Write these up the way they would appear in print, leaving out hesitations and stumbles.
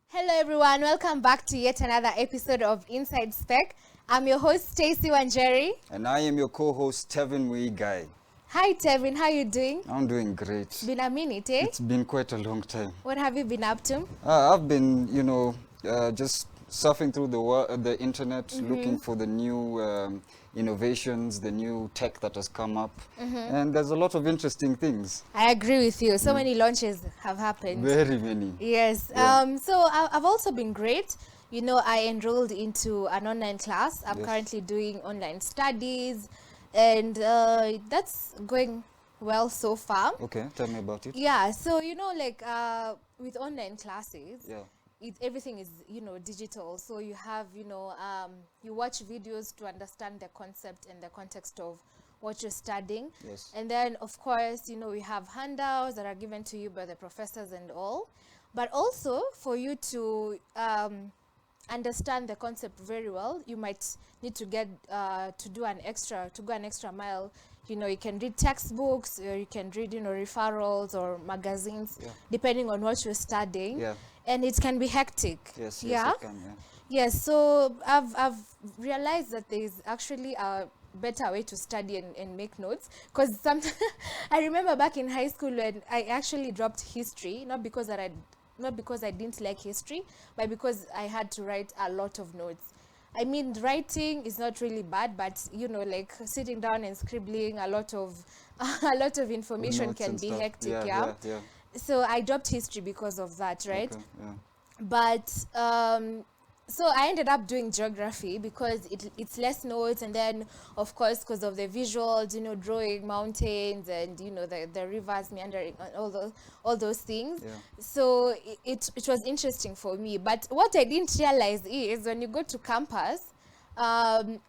Hello everyone, welcome back to yet another episode of Inside Spec. I'm your host Stacey and Jerry. And I am your co-host Tevin Guy. Hi Tevin, how you doing? I'm doing great. It's been a minute, eh? It's been quite a long time. What have you been up to? I've been, just surfing through the internet, looking for the new innovations, the new tech that has come up. And there's a lot of interesting things. I agree with you. So many launches have happened. Very many. Yes. Yeah. So I've also been great. You know, I enrolled into an online class. I'm Yes. currently doing online studies, and that's going well so far. Okay, tell me about it. Yeah. So, you know, like with online classes, Yeah. everything is, you know, digital. So you have, you watch videos to understand the concept and the context of what you're studying. Yes. And then, of course, you know, we have handouts that are given to you by the professors and all. But also, for you to understand the concept very well, you might need to get to go an extra mile. You know, you can read textbooks, or you can read, referrals or magazines, Yeah. depending on what you're studying. Yeah. And it can be hectic. Yes, Yeah. it can, yeah. Yes, so I've realized that there is actually a better way to study and make notes, because I remember back in high school when I actually dropped history, not because I didn't like history, but because I had to write a lot of notes. I mean, writing is not really bad, but you know, like sitting down and scribbling a lot of information Notes can and be stuff. hectic. Yeah. So I dropped history because of that, right? Okay, yeah. But so I ended up doing geography because it's less notes, and then of course because of the visuals, you know, drawing mountains and you know the rivers meandering, all those things. Yeah. So it was interesting for me. But what I didn't realize is when you go to campus,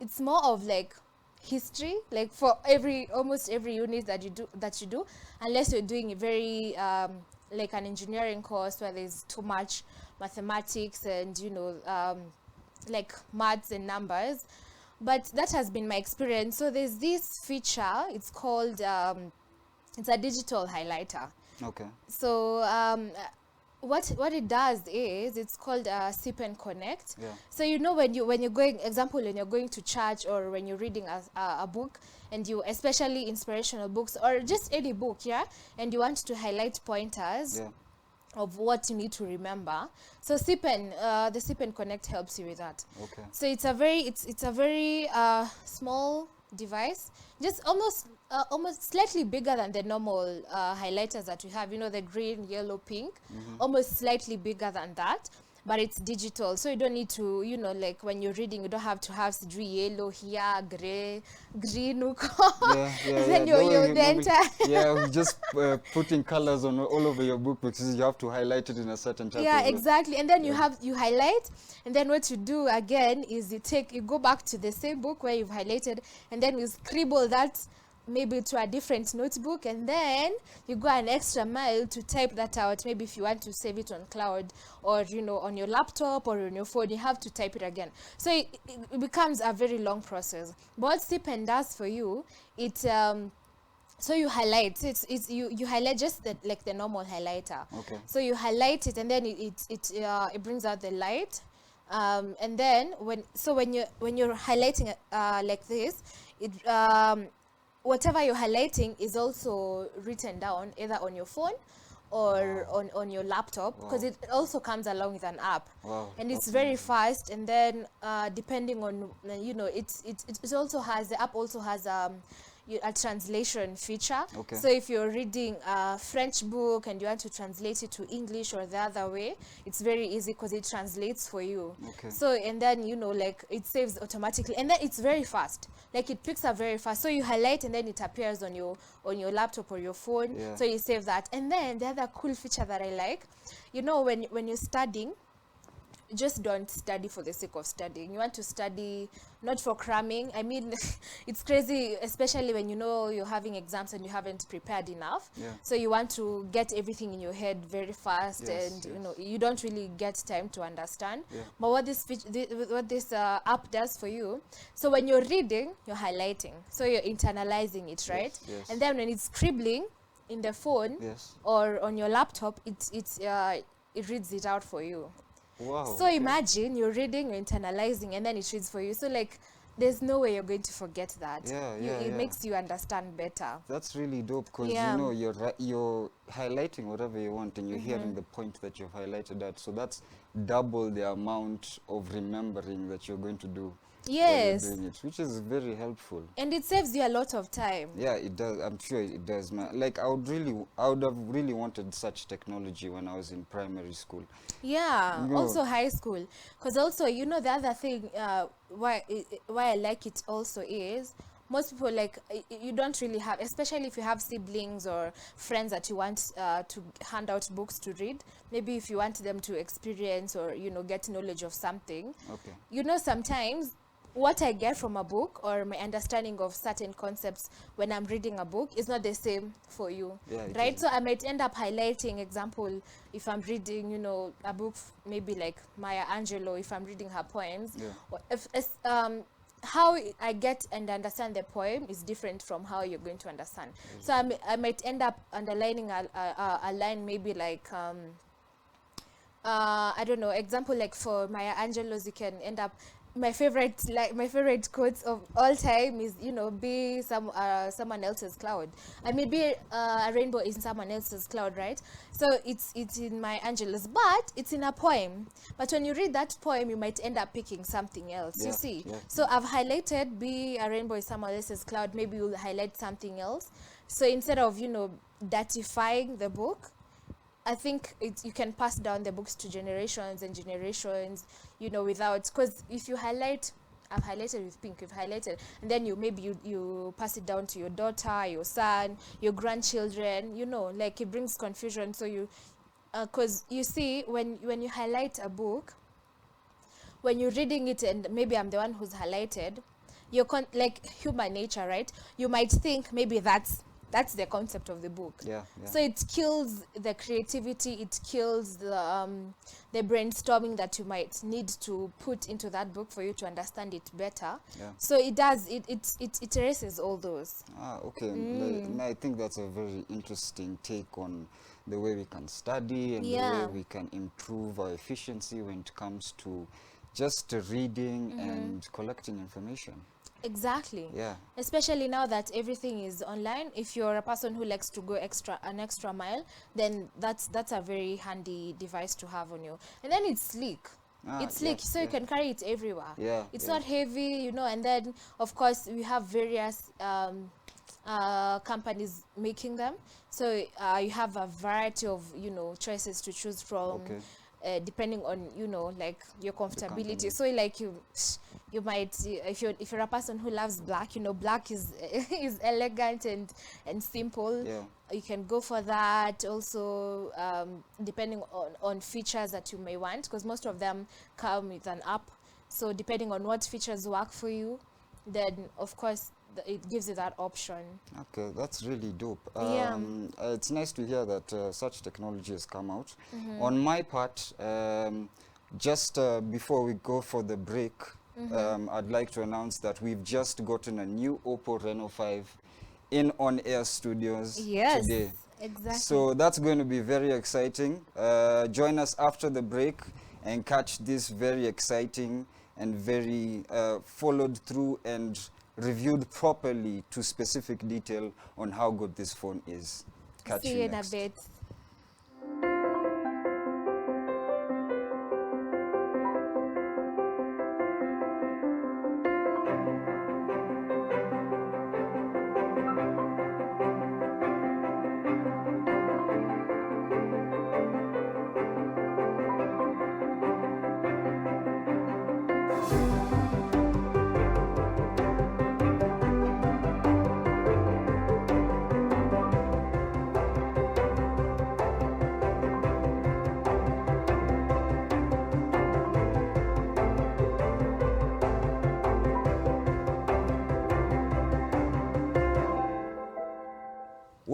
it's more of like history, like for almost every unit that you do, unless you're doing a very like an engineering course where there's too much mathematics and like maths and numbers. But that has been my experience. So there's this feature, it's called it's a digital highlighter. Okay. So what it does is it's called Sip and Connect. Yeah. So you know when you're going, example, when you're going to church or when you're reading a book, and you, especially inspirational books or just any book, yeah, and you want to highlight pointers. Yeah. Of what you need to remember. So the Sip and Connect helps you with that. Okay. So it's a very small device, just almost slightly bigger than the normal highlighters that we have, you know, the green, yellow, pink, almost slightly bigger than that, but it's digital. So you don't need to, you know, like when you're reading, you don't have to have yellow here, gray, green, and then you then yeah, just putting colors on all over your book because you have to highlight it in a certain type of way. Exactly. And then you highlight, and then what you do again is you go back to the same book where you've highlighted, and then you scribble that maybe to a different notebook, and then you go an extra mile to type that out. Maybe if you want to save it on cloud, or you know, on your laptop or on your phone, you have to type it again. So it becomes a very long process. But what Stipend does for you, so you highlight, you highlight just like the normal highlighter. Okay. So you highlight it, and then it brings out the light, and then when you're highlighting like this, whatever you're highlighting is also written down either on your phone or on your laptop, because it also comes along with an app. Wow. And it's very fast. And then depending on, you know, it also has, the app also has a translation feature. Okay. So if you're reading a French book and you want to translate it to English or the other way, it's very easy because it translates for you. Okay. So, and then, you know, like it saves automatically, and then it's very fast. Like it picks up very fast. So you highlight and then it appears on your laptop or your phone. Yeah. So you save that. And then the other cool feature that I like, you know, when you're studying, just don't study for the sake of studying. You want to study not for cramming. I mean, it's crazy, especially when you know you're having exams and you haven't prepared enough. Yeah. So you want to get everything in your head very fast, Yes, and yes. you know you don't really get time to understand. Yeah. But what this app does for you, so when you're reading, you're highlighting, so you're internalizing it, right? Yes, yes. And then when it's scribbling in the phone Yes. or on your laptop, it reads it out for you. Wow. So imagine you're reading, you're internalizing, and then it reads for you. So like, there's no way you're going to forget that. Yeah, It yeah. makes you understand better. That's really dope because Yeah. you know you're highlighting whatever you want and you're hearing the point that you've highlighted at. So that's double the amount of remembering that you're going to do Yes. while you're doing it, which is very helpful. And it saves you a lot of time. Yeah, it does. I'm sure it does, man. Like I would have really wanted such technology when I was in primary school. Yeah, You know- also high school. Because also, you know, the other thing why I like it also is most people, like, you don't really have, especially if you have siblings or friends that you want to hand out books to read. Maybe if you want them to experience or, you know, get knowledge of something. Okay. You know, sometimes what I get from a book or my understanding of certain concepts when I'm reading a book is not the same for you. Yeah, it Right? isn't. So I might end up highlighting, example, if I'm reading, you know, a book, maybe like Maya Angelou, if I'm reading her poems, Yeah. or how I get and understand the poem is different from how you're going to understand. So I might end up underlining a line, maybe like, I don't know, example, like for Maya Angelou's, you can end up, my favorite quotes of all time is, you know, be someone else's cloud. I mean, be a rainbow is someone else's cloud, right? So it's in Maya Angelou's, but it's in a poem. But when you read that poem, you might end up picking something else. Yeah, You see? yeah. So I've highlighted be a rainbow is someone else's cloud. Maybe you'll highlight something else. So instead of, you know, datifying the book, I think you can pass down the books to generations and generations, you know, without, because if you highlight, I've highlighted with pink, you've highlighted, and then you pass it down to your daughter, your son, your grandchildren, you know, like it brings confusion. So you, because you see, when you highlight a book, when you're reading it, and maybe I'm the one who's highlighted, like human nature, right? You might think maybe that's the concept of the book. Yeah, yeah. So it kills the creativity, it kills the brainstorming that you might need to put into that book for you to understand it better. Yeah. So it erases all those. Okay. I think that's a very interesting take on the way we can study and the Yeah. way we can improve our efficiency when it comes to just reading and collecting information. Exactly. Yeah. Especially now that everything is online. If you're a person who likes to go an extra mile, then that's a very handy device to have on you. And then it's sleek. It's sleek, yes, so you can carry it everywhere. Yeah, It's yeah. not heavy, you know. And then, of course, we have various companies making them. So you have a variety of, you know, choices to choose from. Okay. Depending on, you know, like your company. comfortability. So like you might, if you're a person who loves black, you know, black is is elegant and simple. Yeah. You can go for that. Also, depending on features that you may want, because most of them come with an app. So depending on what features work for you, then of course it gives you that option. Okay, that's really dope. Yeah. It's nice to hear that such technology has come out. On my part, just before we go for the break, I'd like to announce that we've just gotten a new Oppo Reno 5 in on-air studios Yes, today. exactly. So that's going to be very exciting. Join us after the break and catch this very exciting and very followed through and reviewed properly to specific detail on how good this phone is. Catch See you you in a next. bit.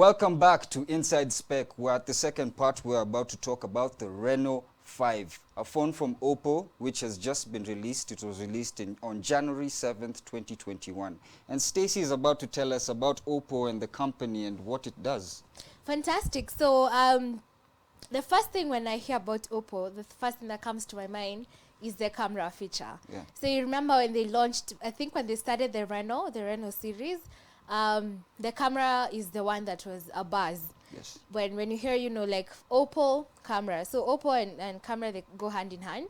Welcome back to Inside Spec. We're at the second part. We're about to talk about the Reno 5, a phone from Oppo which has just been released. It was released on January 7th, 2021. And Stacey is about to tell us about Oppo and the company and what it does. Fantastic. So the first thing when I hear about Oppo, the first thing that comes to my mind is the camera feature. Yeah. So you remember when they launched, I think when they started the Reno series, the camera is the one that was a buzz. Yes. When you hear, like Oppo camera. So Oppo and camera, they go hand in hand.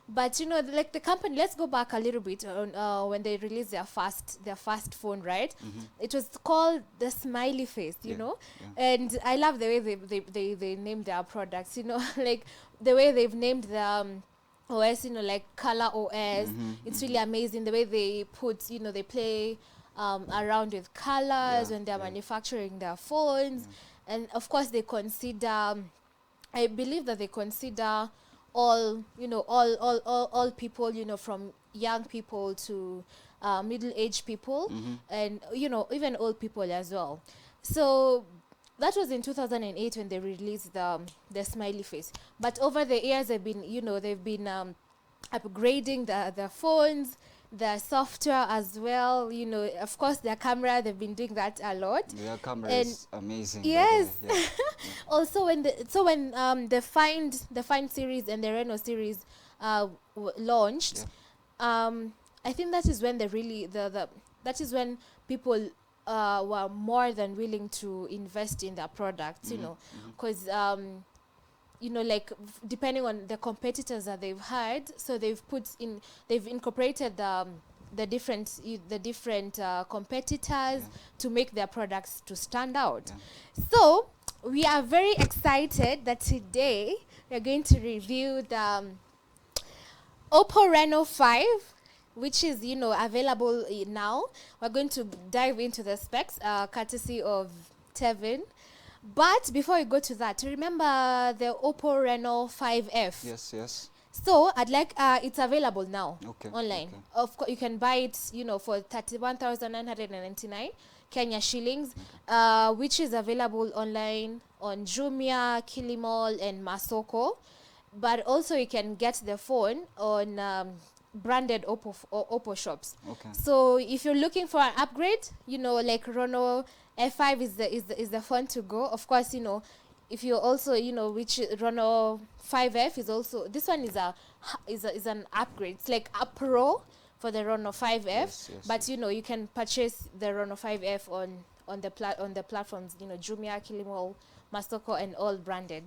But, like the company, let's go back a little bit on when they released their first phone, right? Mm-hmm. It was called the smiley face, you know? Yeah. And I love the way they named their products, like the way they've named the OS, like Color OS. Mm-hmm, It's really amazing the way they put, they play around with colors when they're manufacturing their phones. And of course they consider, I believe that they consider all people, from young people to middle-aged people, and even old people as well. So that was in 2008 when they released the smiley face. But over the years they've been upgrading the phones, the software as well. Of course their camera, they've been doing that a lot. Their camera And is amazing. yes. Yeah. Also when the Find series and the Reno series launched, I think that is when that is when people were more than willing to invest in their products, because like depending on the competitors that they've had, so they've incorporated the different competitors to make their products to stand out. So we are very excited that today we're going to review the Oppo Reno 5, which is available now. We're going to dive into the specs courtesy of Tevin. But before we go to that, remember the Oppo Reno 5F. Yes. So I'd like it's available now online. Okay. Of course, you can buy it, for 31,999 Kenya shillings, which is available online on Jumia, Kilimall, and Masoko. But also you can get the phone on branded Oppo shops. Okay. So if you're looking for an upgrade, like Reno F5 is the phone to go. Of course, if you also which Reno 5F is also, this one is an upgrade. It's like a pro for the Reno 5F. Yes, but you can purchase the Reno 5F on the platforms, Jumia, Kilimall, Masoko, and all branded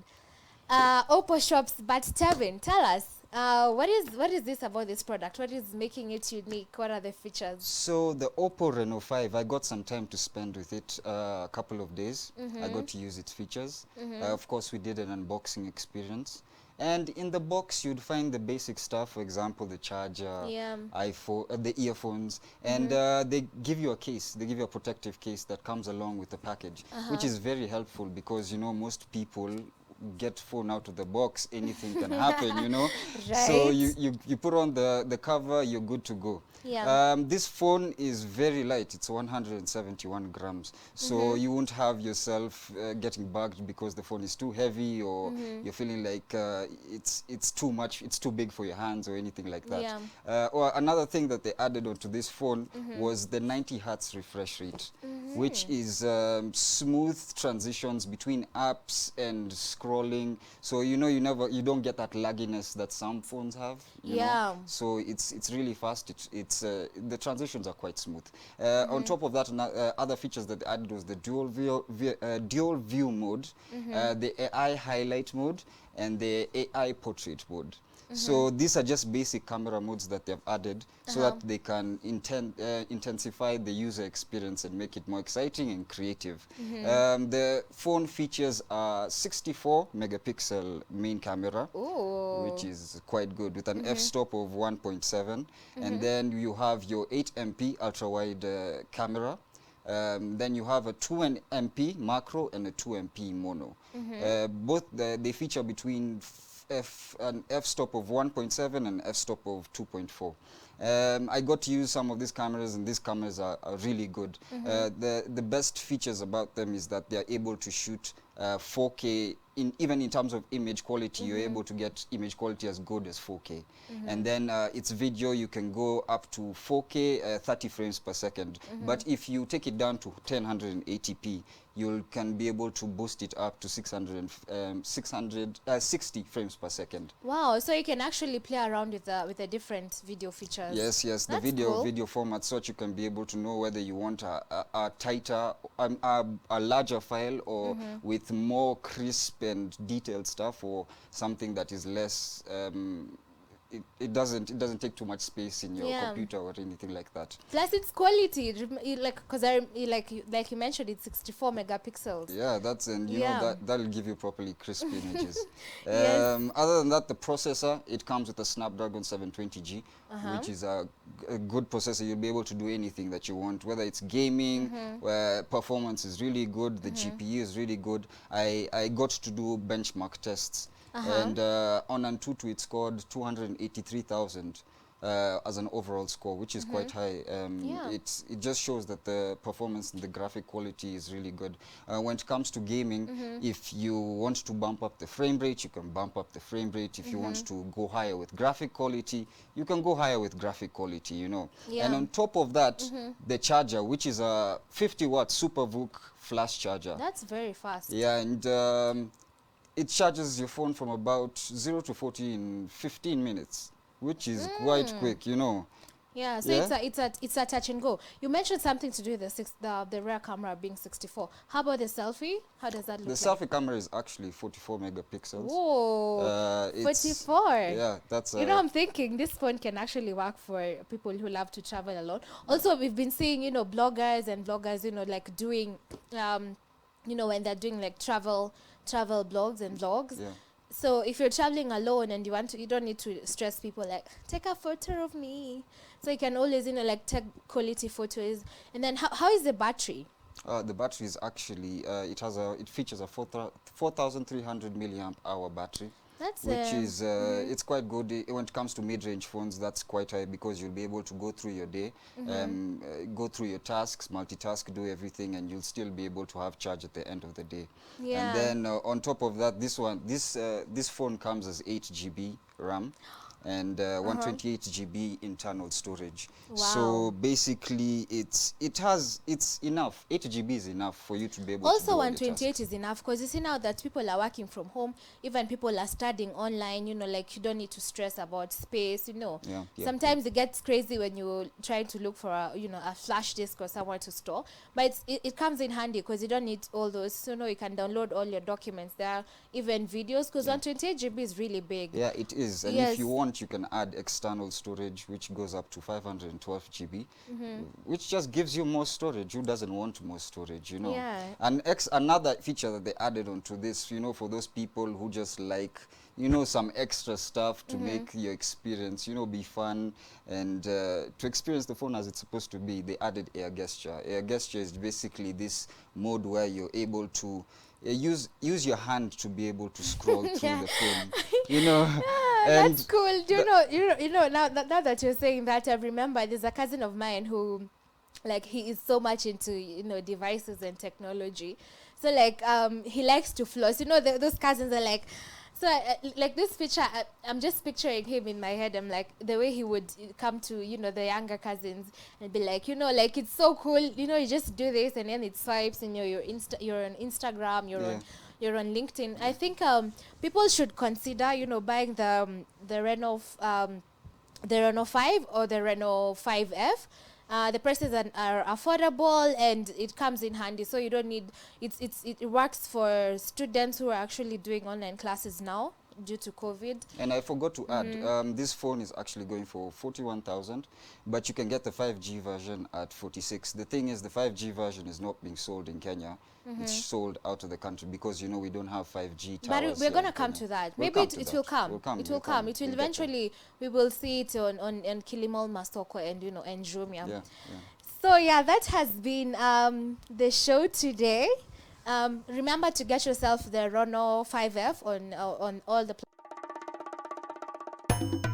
Oppo shops. But Tevin, tell us, what is this about this product? What is making it unique? What are the features? So the Oppo Reno 5, I got some time to spend with it, a couple of days. I got to use its features. Of course, we did an unboxing experience. And in the box, you'd find the basic stuff, for example, the charger, iPhone, the earphones, and they give you a case. They give you a protective case that comes along with the package, which is very helpful because, most people get phone out of the box, anything can happen, Right. So you put on the cover, you're good to go. This phone is very light. It's 171 grams, so you won't have yourself getting bugged because the phone is too heavy, or you're feeling like it's too much, it's too big for your hands or anything like that. Or another thing that they added onto this phone was the 90 hertz refresh rate, which is smooth transitions between apps and scrolling. So you don't get that lagginess that some phones have. You know? So it's really fast. It's the transitions are quite smooth. On top of that, other features that they added was the dual view mode, the AI highlight mode, and the AI portrait mode. So these are just basic camera modes that they've added so that they can intensify the user experience and make it more exciting and creative. The phone features a 64 megapixel main camera, which is quite good, with an f-stop of 1.7, and then you have your 8MP ultra-wide camera. Then you have a 2MP macro and a 2MP mono. Both they feature between an f-stop of 1.7 and f-stop of 2.4. I got to use some of these cameras, and these cameras are really good. The best features about them is that they are able to shoot 4K. Even in terms of image quality, you're able to get image quality as good as 4K. And then its video, you can go up to 4K, 30 frames per second. But if you take it down to 1080p, you can be able to boost it up to 60 frames per second. Wow, so you can actually play around with the different video features. Yes, yes, the That's video cool. format, such you can be able to know whether you want a tighter, a larger file, or with more crisp and detailed stuff, or something that is less. It doesn't take too much space in your computer or anything like that. Plus, it's quality. Like, because like you mentioned, it's 64 megapixels. Yeah, that's, and you know that'll give you properly crisp images. Yes. Other than that, the processor, it comes with a Snapdragon 720G, which is a good processor. You'll be able to do anything that you want, whether it's gaming, where performance is really good, the GPU is really good. I got to do benchmark tests. And on Antutu, it scored 283,000 as an overall score, which is quite high. It just shows that the performance and the graphic quality is really good. When it comes to gaming, if you want to bump up the frame rate, you can bump up the frame rate. If you want to go higher with graphic quality, you can go higher with graphic quality, you know. And on top of that, the charger, which is a 50-watt SuperVOOC flash charger. That's very fast. Yeah, and it charges your phone from about 0 to 40 in 15 minutes, which is quite quick, you know. Yeah, so it's a touch and go. You mentioned something to do with the rear camera being 64. How about the selfie? How does that look The selfie camera is actually 44 megapixels. Whoa, 44. Yeah, that's... you know, I'm thinking this phone can actually work for people who love to travel a lot. Also, we've been seeing, you know, bloggers, you know, like doing, you know, when they're doing like travel blogs and vlogs. Yeah. So if you're traveling alone and you don't need to stress people like, take a photo of me. So you can always, you know, like take quality photos. And then how is the battery? The battery is actually, it features a 4,300 milliamp hour battery. That's which is it's quite good. When it comes to mid-range phones, that's quite high, because you'll be able to go through your day, go through your tasks, multitask, do everything, and you'll still be able to have charge at the end of the day. Yeah. And then on top of that, this phone comes as 8 GB RAM and 128 GB internal storage. Wow. So basically, it's enough. 8 GB is enough for you to be able to also do all your 128 tasks. is enough, because you see now that people are working from home, even people are studying online, you know, like you don't need to stress about space, you know. Sometimes it gets crazy when you try to look for a flash disk or somewhere to store, but it comes in handy because you don't need all those, you know, you can download all your documents there, even videos, because 128 GB is really big. Yeah, it is. And if you want, you can add external storage, which goes up to 512 GB, which just gives you more storage. Who doesn't want more storage, you know? Yeah. And another feature that they added onto this, you know, for those people who just like, you know, some extra stuff to make your experience, you know, be fun, and to experience the phone as it's supposed to be, they added air gesture. Air gesture is basically this mode where you're able to use your hand to be able to scroll through the phone, you know. And that's cool. You know. Now that you're saying that, I remember there's a cousin of mine who, like, he is so much into, you know, devices and technology. So like he likes to floss. You know, those cousins are like. So like this picture, I'm just picturing him in my head. I'm like, the way he would come to, you know, the younger cousins and be like, you know, like, it's so cool. You know, you just do this and then it swipes, and you're on Instagram, you're on LinkedIn. I think people should consider, you know, buying the Reno 5 or the Reno 5F. The prices are affordable and it comes in handy, so you don't need it works for students who are actually doing online classes now due to COVID. And I forgot to add, this phone is actually going for 41,000, but you can get the 5G version at 46. The thing is, the 5G version is not being sold in Kenya. It's sold out of the country because, you know, we don't have 5G towers. But we're going to come to that. Maybe it will come. It will come. It will eventually, we will see it on Kilimall, Masoko, and, you know, and Jumia. Yeah. So yeah, that has been the show today. Remember to get yourself the Reno 5F on all the you.